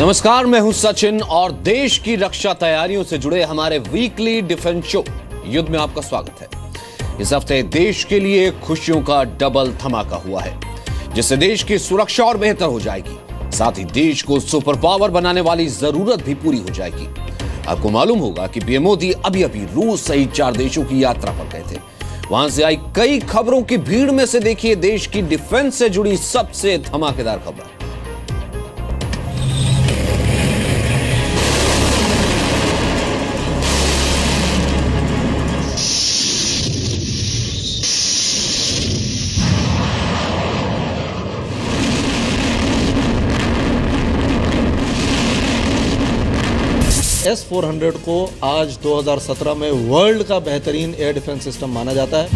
नमस्कार, मैं हूं सचिन और देश की रक्षा तैयारियों से जुड़े हमारे वीकली डिफेंस शो युद्ध में आपका स्वागत है। इस हफ्ते देश के लिए खुशियों का डबल धमाका हुआ है, जिससे देश की सुरक्षा और बेहतर हो जाएगी। साथ ही देश को सुपर पावर बनाने वाली जरूरत भी पूरी हो जाएगी। आपको मालूम होगा कि पीएम मोदी अभी रूस सहित 4 देशों की यात्रा पर गए थे। वहां से आई कई खबरों की भीड़ में से देखिए देश की डिफेंस से जुड़ी सबसे धमाकेदार खबर। S-400 को आज 2017 में वर्ल्ड का बेहतरीन एयर डिफेंस सिस्टम माना जाता है।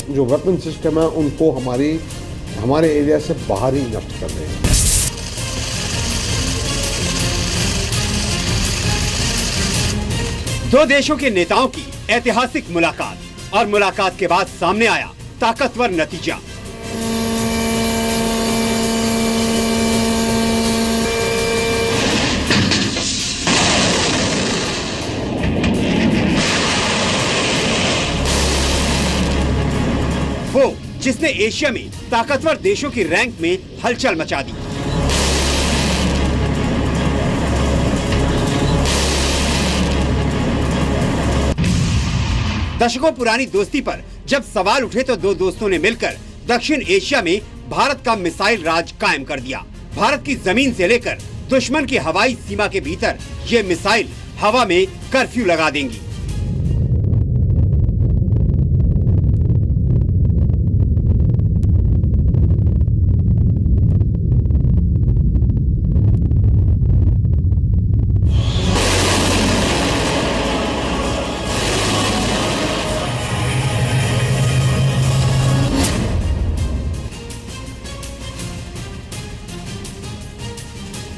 जो वेपन सिस्टम है उनको हमारे एरिया से बाहर ही नष्ट कर रहे हैं। दो देशों के नेताओं की ऐतिहासिक मुलाकात और मुलाकात के बाद सामने आया ताकतवर नतीजा। वो जिसने एशिया में ताकतवर देशों की रैंक में हलचल मचा दी। दशकों पुरानी दोस्ती पर जब सवाल उठे तो दो दोस्तों ने मिलकर दक्षिण एशिया में भारत का मिसाइल राज कायम कर दिया। भारत की जमीन से लेकर दुश्मन की हवाई सीमा के भीतर ये मिसाइल हवा में कर्फ्यू लगा देंगी।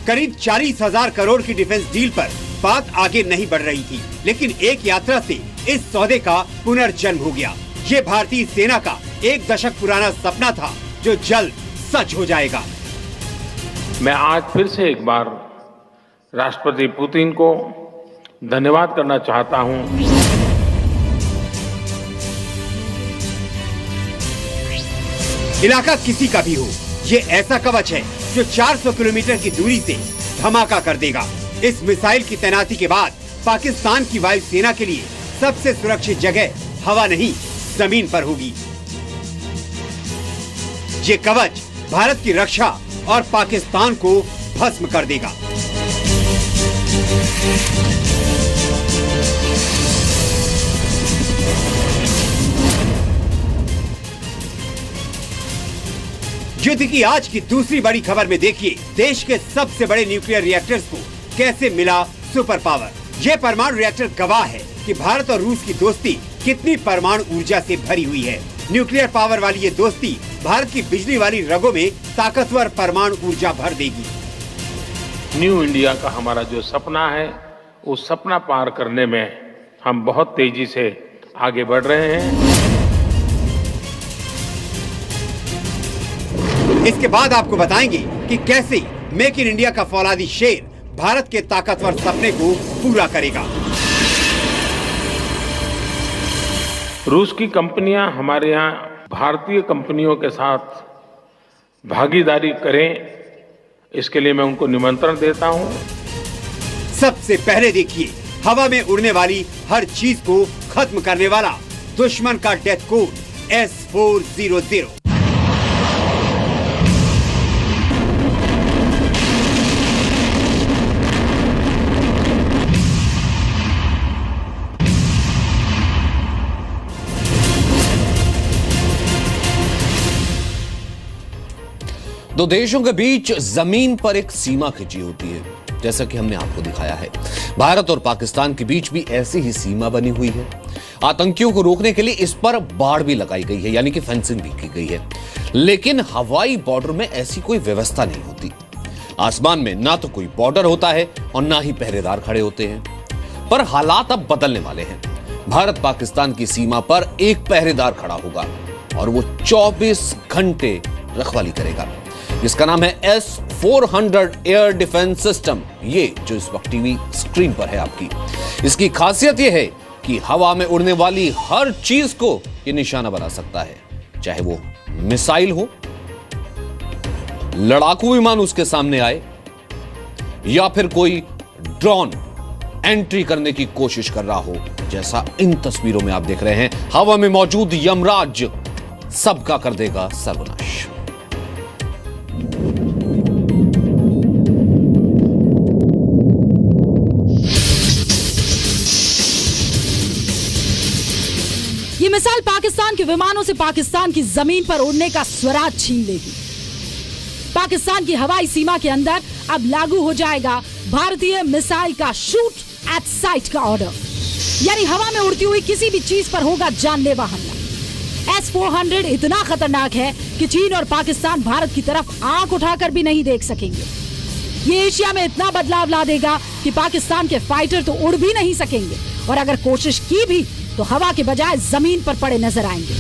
करीब 40,000 करोड़ की डिफेंस डील पर बात आगे नहीं बढ़ रही थी, लेकिन एक यात्रा से इस सौदे का पुनर्जन्म हो गया। ये भारतीय सेना का 1 दशक पुराना सपना था जो जल्द सच हो जाएगा। मैं आज फिर से एक बार राष्ट्रपति पुतिन को धन्यवाद करना चाहता हूं। इलाका किसी का भी हो, ये ऐसा कवच है जो 400 किलोमीटर की दूरी से धमाका कर देगा। इस मिसाइल की तैनाती के बाद पाकिस्तान की वायुसेना के लिए सबसे सुरक्षित जगह हवा नहीं जमीन पर होगी। ये कवच भारत की रक्षा और पाकिस्तान को भस्म कर देगा। युद्ध की आज की दूसरी बड़ी खबर में देखिए देश के सबसे बड़े न्यूक्लियर रिएक्टर्स को कैसे मिला सुपर पावर। ये परमाणु रिएक्टर गवाह है कि भारत और रूस की दोस्ती कितनी परमाणु ऊर्जा से भरी हुई है। न्यूक्लियर पावर वाली ये दोस्ती भारत की बिजली वाली रगों में ताकतवर परमाणु ऊर्जा भर देगी। न्यू इंडिया का हमारा जो सपना है, उस सपना पार करने में हम बहुत तेजी से आगे बढ़ रहे हैं। इसके बाद आपको बताएंगे कि कैसे मेक इन इंडिया का फौलादी शेर भारत के ताकतवर सपने को पूरा करेगा। रूस की कंपनियां हमारे यहाँ भारतीय कंपनियों के साथ भागीदारी करें, इसके लिए मैं उनको निमंत्रण देता हूं। सबसे पहले देखिए हवा में उड़ने वाली हर चीज को खत्म करने वाला दुश्मन का डेथ कोड S-400। दो देशों के बीच जमीन पर एक सीमा खिंची होती है, जैसा कि हमने आपको दिखाया है। भारत और पाकिस्तान के बीच भी ऐसी ही सीमा बनी हुई है। आतंकियों को रोकने के लिए इस पर बाड़ भी लगाई गई है, यानी कि फेंसिंग भी की गई है। लेकिन हवाई बॉर्डर में ऐसी कोई व्यवस्था नहीं होती। आसमान में ना तो कोई बॉर्डर होता है और ना ही पहरेदार खड़े होते हैं। पर हालात अब बदलने वाले हैं। भारत पाकिस्तान की सीमा पर एक पहरेदार खड़ा होगा और वो 24 घंटे रखवाली करेगा, जिसका नाम है S-400 एयर डिफेंस सिस्टम। ये जो इस वक्त टीवी स्क्रीन पर है आपकी, इसकी खासियत यह है कि हवा में उड़ने वाली हर चीज को ये निशाना बना सकता है, चाहे वो मिसाइल हो, लड़ाकू विमान उसके सामने आए, या फिर कोई ड्रोन एंट्री करने की कोशिश कर रहा हो, जैसा इन तस्वीरों में आप देख रहे हैं। हवा में मौजूद यमराज सबका कर देगा सर्वनाश। ये मिसाइल पाकिस्तान के विमानों से पाकिस्तान की जमीन पर उड़ने का स्वराज छीन लेगी। पाकिस्तान की हवाई सीमा के अंदर अब लागू हो जाएगा भारतीय मिसाइल का शूट एट साइट का ऑर्डर, यानी हवा में उड़ती हुई किसी भी चीज पर होगा जानलेवा हमला। S-400 इतना खतरनाक है कि चीन और पाकिस्तान भारत की तरफ आंख उठाकर भी नहीं देख सकेंगे। ये एशिया में इतना बदलाव ला देगा कि पाकिस्तान के फाइटर तो उड़ भी नहीं सकेंगे, और अगर कोशिश की भी तो हवा के बजाय जमीन पर पड़े नजर आएंगे।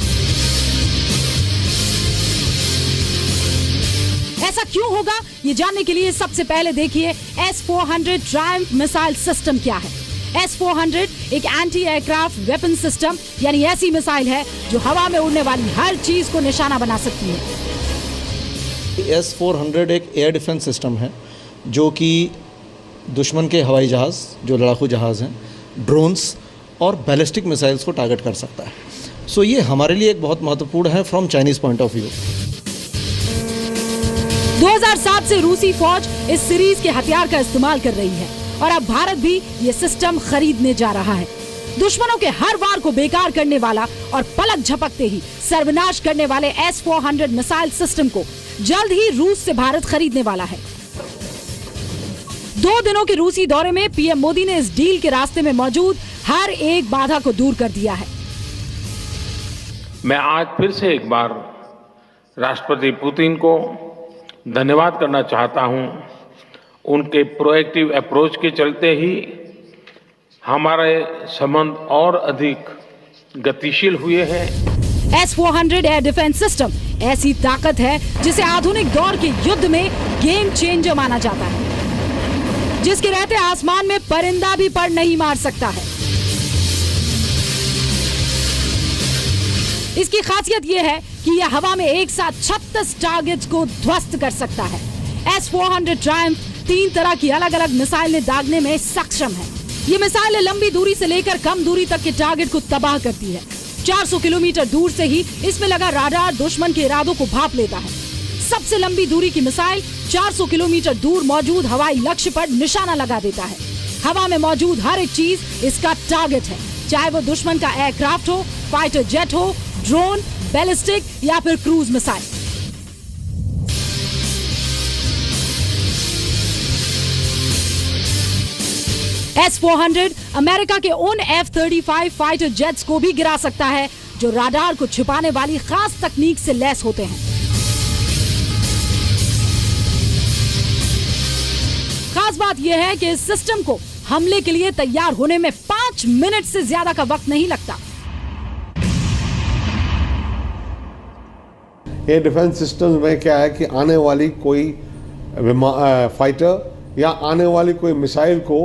ऐसा क्यों होगा, ये जानने के लिए सबसे पहले देखिए S-400 ट्रायम्फ मिसाइल सिस्टम क्या है। S-400 एक एंटी एयरक्राफ्ट वेपन सिस्टम, यानी ऐसी मिसाइल है जो हवा में उड़ने वाली हर चीज को निशाना बना सकती है। S-400 एक एयर डिफेंस सिस्टम है जो कि दुश्मन के हवाई जहाज़, जो लड़ाकू जहाज़ हैं, ड्रोन्स और बैलिस्टिक मिसाइल्स को टारगेट कर सकता है। सो ये हमारे लिए एक बहुत महत्वपूर्ण है from Chinese point of view. 2007 से रूसी फौज इस सीरीज के हथियार का इस्तेमाल कर रही है, और अब भारत भी ये सिस्टम खरीदने जा रहा है। दुश्मनों के हर वार को बेकार करने वाला और पलक झपकते ही सर्वनाश करने वाले S-400 मिसाइल सिस्टम को जल्द ही रूस से भारत खरीदने वाला है। 2 दिनों के रूसी दौरे में पीएम मोदी ने इस डील के रास्ते में मौजूद हर एक बाधा को दूर कर दिया है। मैं आज फिर से एक बार राष्ट्रपति पुतिन को धन्यवाद करना चाहता हूं। उनके प्रोएक्टिव अप्रोच के चलते ही हमारे संबंध और अधिक गतिशील हुए हैं। S-400 एयर डिफेंस सिस्टम ऐसी ताकत है जिसे आधुनिक दौर के युद्ध में गेम चेंजर माना जाता है, जिसके रहते आसमान में परिंदा भी पर नहीं मार सकता है। इसकी खासियत यह है कि यह हवा में एक साथ 36 टारगेट्स को ध्वस्त कर सकता है। S-400 ट्रायम्फ 3 तरह की अलग अलग मिसाइलें दागने में सक्षम है। ये मिसाइलें लंबी दूरी से लेकर कम दूरी तक के टारगेट को तबाह करती है। 400 किलोमीटर दूर से ही इसमें लगा राडार दुश्मन के इरादों को भांप लेता है। सबसे लंबी दूरी की मिसाइल 400 किलोमीटर दूर मौजूद हवाई लक्ष्य पर निशाना लगा देता है। हवा में मौजूद हर एक चीज इसका टारगेट है, चाहे वो दुश्मन का एयरक्राफ्ट हो, फाइटर जेट हो, ड्रोन, बैलिस्टिक या फिर क्रूज मिसाइल। S-400 अमेरिका के उन F-35 फाइटर जेट्स को भी गिरा सकता है जो राडार को छुपाने वाली खास तकनीक से लैस होते हैं। खास बात यह है कि इस सिस्टम को हमले के लिए तैयार होने में 5 मिनट से ज्यादा का वक्त नहीं लगता। एयर डिफेंस सिस्टम में क्या है कि आने वाली कोई फाइटर या आने वाली कोई मिसाइल को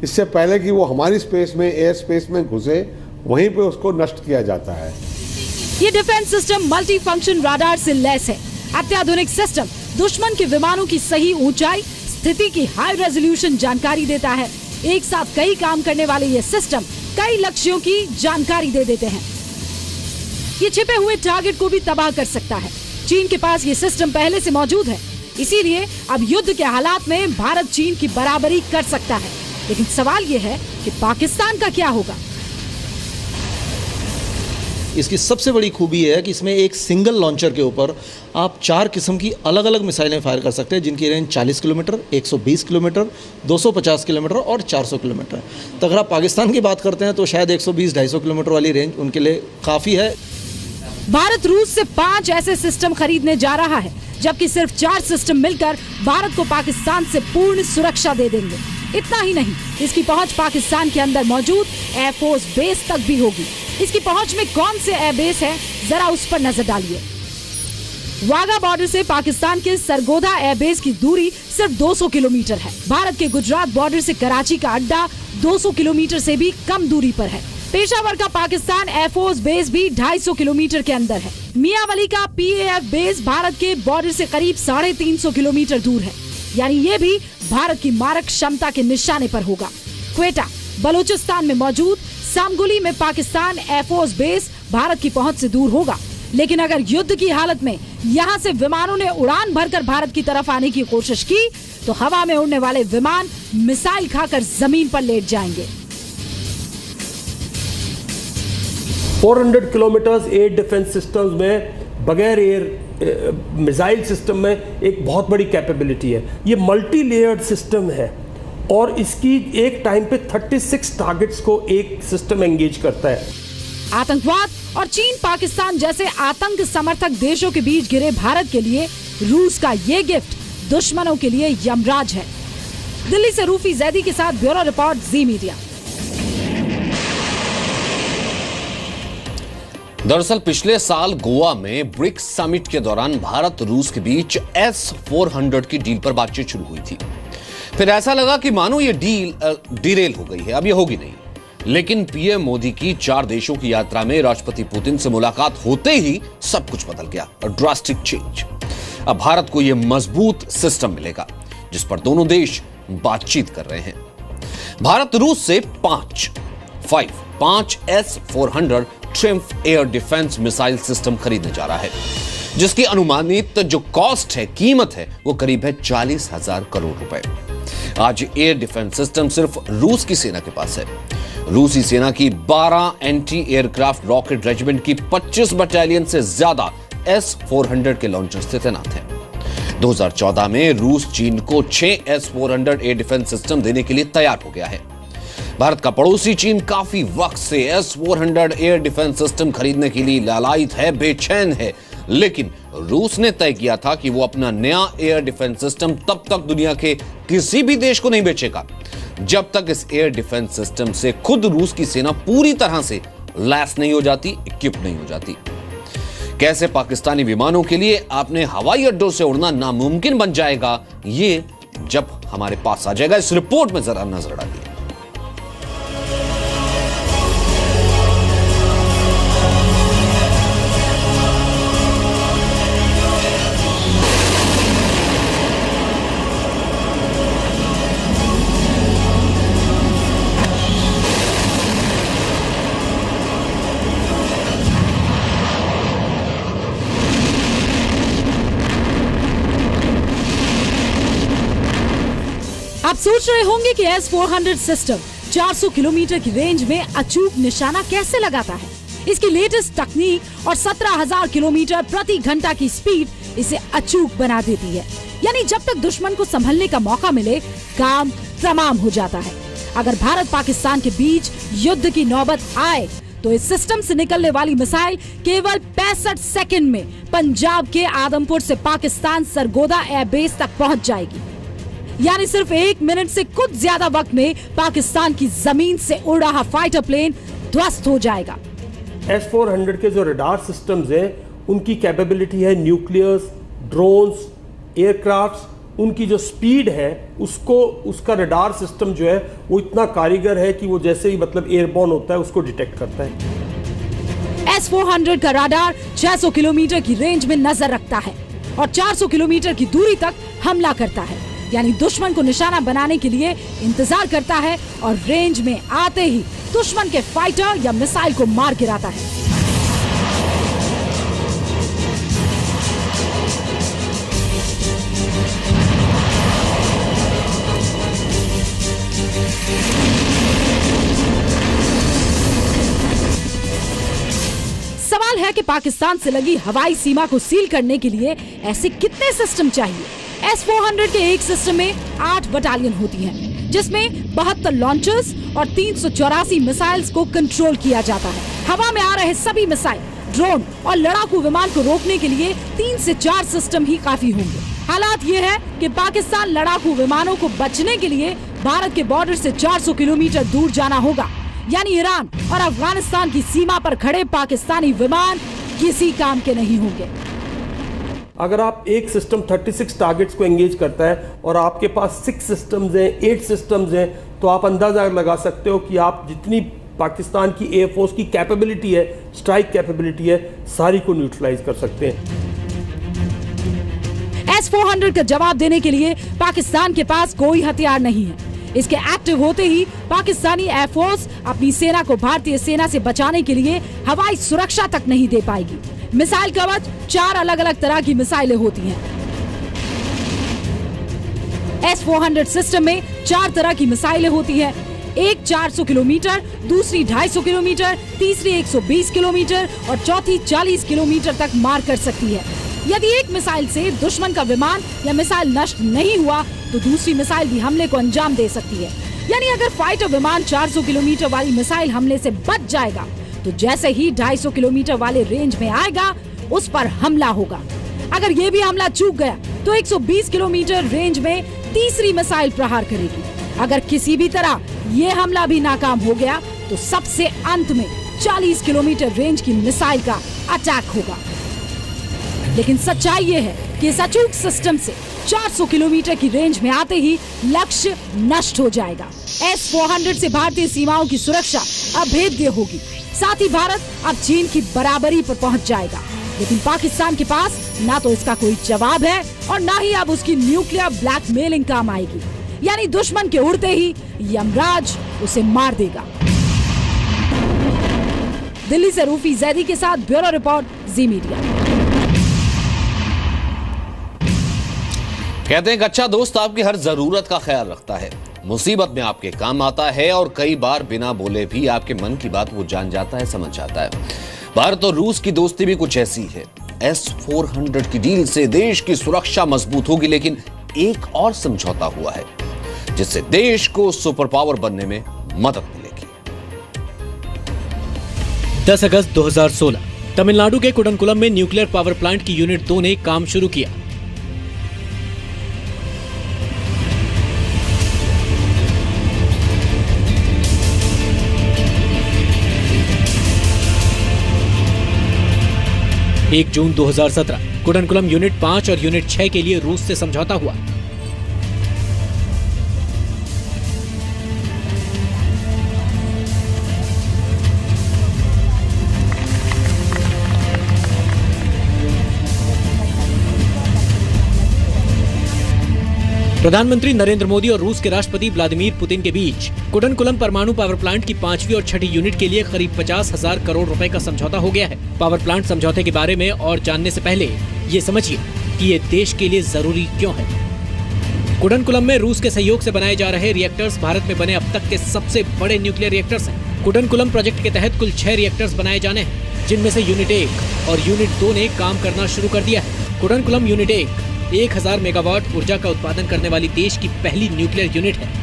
इससे पहले कि वो हमारी स्पेस में, एयर स्पेस में घुसे, वहीं पे उसको नष्ट किया जाता है। ये defence system multi function radar से लैस है। अत्याधुनिक सिस्टम दुश्मन के विमानों की सही ऊंचाई, स्थिति की हाई रेजोल्यूशन जानकारी देता है। एक साथ कई काम करने वाले ये सिस्टम कई लक्ष्यों की जानकारी दे देते हैं। ये छिपे हुए टारगेट को भी तबाह कर सकता है। चीन के पास ये सिस्टम पहले से मौजूद है, इसीलिए अब युद्ध के हालात में भारत चीन की बराबरी कर सकता है। लेकिन सवाल ये है कि पाकिस्तान का क्या होगा। इसकी सबसे बड़ी खूबी है कि इसमें एक सिंगल लॉन्चर के ऊपर आप 4 किस्म की अलग अलग मिसाइलें फायर कर सकते हैं, जिनकी रेंज 40 किलोमीटर, 120 किलोमीटर, 250 किलोमीटर और 400 किलोमीटर। तो अगर आप पाकिस्तान की बात करते हैं तो शायद 120-250 किलोमीटर वाली रेंज उनके लिए काफ़ी है। भारत रूस से 5 ऐसे सिस्टम खरीदने जा रहा है, जबकि सिर्फ 4 सिस्टम मिलकर भारत को पाकिस्तान से पूर्ण सुरक्षा दे देंगे। इतना ही नहीं, इसकी पहुंच पाकिस्तान के अंदर मौजूद एयरफोर्स बेस तक भी होगी। इसकी पहुंच में कौन से एयरबेस है, जरा उस पर नजर डालिए। वाघा बॉर्डर से पाकिस्तान के सरगोधा एयरबेस की दूरी सिर्फ 200 किलोमीटर है। भारत के गुजरात बॉर्डर से कराची का अड्डा 200 किलोमीटर से भी कम दूरी पर है। पेशावर का पाकिस्तान एयरफोर्स बेस भी 250 किलोमीटर के अंदर है। मियावली का PAF बेस भारत के बॉर्डर से करीब 350 किलोमीटर दूर है, यानी ये भी भारत की मारक क्षमता के निशाने पर होगा। क्वेटा बलूचिस्तान में मौजूद सामगुली में पाकिस्तान एयरफोर्स बेस भारत की पहुंच से दूर होगा, लेकिन अगर युद्ध की हालत में यहाँ से विमानों ने उड़ान भरकर भारत की तरफ आने की कोशिश की तो हवा में उड़ने वाले विमान मिसाइल खाकर जमीन पर लेट जाएंगे। 400 किलोमीटर्स एयर डिफेंस सिस्टम्स में बगैर एयर मिसाइल सिस्टम में एक बहुत बड़ी कैपेबिलिटी है। ये मल्टी लेयर्ड सिस्टम है और इसकी एक टाइम पे 36 टारगेट्स को एक सिस्टम एंगेज करता है। आतंकवाद और चीन पाकिस्तान जैसे आतंक समर्थक देशों के बीच घिरे भारत के लिए रूस का ये गिफ्ट दुश्मनों के लिए यमराज है। दिल्ली से रूफी जैदी के साथ ब्यूरो रिपोर्ट, जी मीडिया। दरअसल पिछले साल गोवा में ब्रिक्स समिट के दौरान भारत रूस के बीच S-400 की डील पर बातचीत शुरू हुई थी। फिर ऐसा लगा कि मानो ये डील डिरेल हो गई है, अब ये होगी नहीं। लेकिन पीएम मोदी की 4 देशों की यात्रा में राष्ट्रपति पुतिन से मुलाकात होते ही सब कुछ बदल गया। Drastic change. अब भारत को यह मजबूत सिस्टम मिलेगा जिस पर दोनों देश बातचीत कर रहे हैं। भारत रूस से 5 S-400 triumph air defence missile system खरीदने जा रहा है, जिसकी अनुमानित जो कॉस्ट है, कीमत है, वो करीब है 40,000 करोड़ रुपए। आज एयर डिफेंस सिस्टम सिर्फ रूस की सेना के पास है। रूसी सेना की 12 एंटी एयरक्राफ्ट रॉकेट रेजिमेंट की 25 बटालियन से ज्यादा S-400 के लॉन्चर्स तैनात हैं। 2014 में रूस चीन को 6 S-400 एयर डिफेंस सिस्टम देने के लिए तैयार हो गया है। भारत का पड़ोसी चीन काफी वक्त से S-400 एयर डिफेंस सिस्टम खरीदने के लिए लालायित है, बेचैन है। लेकिन रूस ने तय किया था कि वो अपना नया एयर डिफेंस सिस्टम तब तक दुनिया के किसी भी देश को नहीं बेचेगा जब तक इस एयर डिफेंस सिस्टम से खुद रूस की सेना पूरी तरह से लैस नहीं हो जाती, इक्विप नहीं हो जाती। कैसे पाकिस्तानी विमानों के लिए आपने हवाई अड्डों से उड़ना नामुमकिन बन जाएगा, ये जब हमारे पास आ जाएगा। इस रिपोर्ट में जरा नजर डालिए। आप सोच रहे होंगे कि S-400 सिस्टम 400 किलोमीटर की रेंज में अचूक निशाना कैसे लगाता है। इसकी लेटेस्ट तकनीक और 17,000 किलोमीटर प्रति घंटा की स्पीड इसे अचूक बना देती है। यानी जब तक दुश्मन को संभलने का मौका मिले, काम तमाम हो जाता है। अगर भारत पाकिस्तान के बीच युद्ध की नौबत आए तो इस सिस्टम से निकलने वाली मिसाइल केवल 65 सेकंड में पंजाब के आदमपुर से पाकिस्तान सरगोदा एयरबेस तक पहुंच जाएगी। यानी सिर्फ 1 मिनट से कुछ ज्यादा वक्त में पाकिस्तान की जमीन से उड़ रहा फाइटर प्लेन ध्वस्त हो जाएगा। S-400 के जो रडार सिस्टम्स हैं, उनकी कैपेबिलिटी है न्यूक्लियर्स, ड्रोन्स, एयरक्राफ्ट्स, उनकी जो स्पीड है उसका रडार सिस्टम जो है वो इतना कारीगर है कि वो जैसे ही मतलब एयरबॉर्न होता है उसको डिटेक्ट करता है। S-400 का रडार 600 किलोमीटर की रेंज में नजर रखता है और 400 किलोमीटर की दूरी तक हमला करता है। यानी दुश्मन को निशाना बनाने के लिए इंतजार करता है और रेंज में आते ही दुश्मन के फाइटर या मिसाइल को मार गिराता है। सवाल है कि पाकिस्तान से लगी हवाई सीमा को सील करने के लिए ऐसे कितने सिस्टम चाहिए। S-400 के एक सिस्टम में 8 बटालियन होती हैं, जिसमें 72 लॉन्चर्स और 384 मिसाइल्स को कंट्रोल किया जाता है। हवा में आ रहे सभी मिसाइल, ड्रोन और लड़ाकू विमान को रोकने के लिए 3 से 4 सिस्टम ही काफी होंगे। हालात ये है कि पाकिस्तान लड़ाकू विमानों को बचने के लिए भारत के बॉर्डर से 400 किलोमीटर दूर जाना होगा। यानी ईरान और अफगानिस्तान की सीमा पर खड़े पाकिस्तानी विमान किसी काम के नहीं होंगे। अगर आप एक सिस्टम 36 टारगेट्स को एंगेज करता है और आपके पास 6 सिस्टम्स हैं, 8 सिस्टम्स हैं, तो आप अंदाजा लगा सकते हो कि आप जितनी पाकिस्तान की एयरफोर्स की कैपेबिलिटी है, स्ट्राइक कैपेबिलिटी है, सारी को न्यूट्रलाइज कर सकते हैं। S-400 का जवाब देने के लिए पाकिस्तान के पास कोई हथियार नहीं है। इसके एक्टिव होते ही पाकिस्तानी एयरफोर्स अपनी सेना को भारतीय सेना से बचाने के लिए हवाई सुरक्षा तक नहीं दे पाएगी। मिसाइल कवच 4 अलग अलग तरह की मिसाइलें होती हैं। S-400 सिस्टम में 4 तरह की मिसाइलें होती हैं। एक 400 किलोमीटर, दूसरी 250 किलोमीटर, तीसरी 120 किलोमीटर और चौथी 40 किलोमीटर तक मार कर सकती है। यदि एक मिसाइल से दुश्मन का विमान या मिसाइल नष्ट नहीं हुआ तो दूसरी मिसाइल भी हमले को अंजाम दे सकती है। यानी अगर फाइटर विमान 400 किलोमीटर वाली मिसाइल हमले से बच जाएगा तो जैसे ही 250 किलोमीटर वाले रेंज में आएगा उस पर हमला होगा। अगर ये भी हमला चूक गया तो 120 किलोमीटर रेंज में तीसरी मिसाइल प्रहार करेगी। अगर किसी भी तरह ये हमला भी नाकाम हो गया तो सबसे अंत में 40 किलोमीटर रेंज की मिसाइल का अटैक होगा। लेकिन सच्चाई ये है कि इस अचूक सिस्टम से 400 किलोमीटर की रेंज में आते ही लक्ष्य नष्ट हो जाएगा। S-400 से भारतीय सीमाओं की सुरक्षा अभेद्य होगी। साथ ही भारत अब चीन की बराबरी पर पहुंच जाएगा। लेकिन पाकिस्तान के पास ना तो इसका कोई जवाब है और ना ही अब उसकी न्यूक्लियर ब्लैकमेलिंग काम आएगी। यानी दुश्मन के उड़ते ही यमराज उसे मार देगा। दिल्ली से रूफी जैदी के साथ ब्यूरो रिपोर्ट, जी मीडिया। कहते हैं कि अच्छा दोस्त आपकी हर जरूरत का ख्याल रखता है, मुसीबत में आपके काम आता है और कई बार बिना बोले भी आपके मन की बात वो जान जाता है, समझ जाता है। भारत और रूस की दोस्ती भी कुछ ऐसी है। S-400 की डील से देश की सुरक्षा मजबूत होगी, लेकिन एक और समझौता हुआ है जिससे देश को सुपर पावर बनने में मदद मिलेगी। 10 अगस्त 2016 तमिलनाडु के कुडनकुलम में न्यूक्लियर पावर प्लांट की यूनिट 2 ने काम शुरू किया। एक जून 2017 कुडनकुलम यूनिट 5 और यूनिट 6 के लिए रूस से समझौता हुआ। प्रधानमंत्री नरेंद्र मोदी और रूस के राष्ट्रपति व्लादिमीर पुतिन के बीच कुडनकुलम परमाणु पावर प्लांट की 5वीं और 6ठी यूनिट के लिए करीब 50,000 करोड़ रुपए का समझौता हो गया है। पावर प्लांट समझौते के बारे में और जानने से पहले ये समझिए कि ये देश के लिए जरूरी क्यों है। कुडनकुलम में रूस के सहयोग से बनाए जा रहे रिएक्टर्स भारत में बने अब तक के सबसे बड़े न्यूक्लियर रिएक्टर्स हैं। कुडनकुलम प्रोजेक्ट के तहत कुल 6 रिएक्टर्स बनाए जाने हैं, जिनमें से यूनिट 1 और यूनिट 2 ने काम करना शुरू कर दिया है। कुडनकुलम यूनिट 1000 मेगावाट ऊर्जा का उत्पादन करने वाली देश की पहली न्यूक्लियर यूनिट है।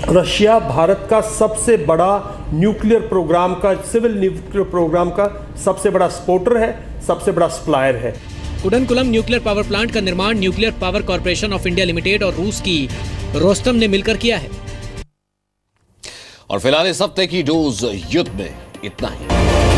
रशिया भारत का सबसे बड़ा न्यूक्लियर प्रोग्राम का, सिविल न्यूक्लियर प्रोग्राम का सबसे बड़ा सपोर्टर है, सबसे बड़ा सप्लायर है। कुडनकुलम न्यूक्लियर पावर प्लांट का निर्माण nuclear power corporation of India limited और रूस की रोस्टम ने मिलकर किया है। और फिलहाल इस हफ्ते की डोज युद्ध में इतना ही।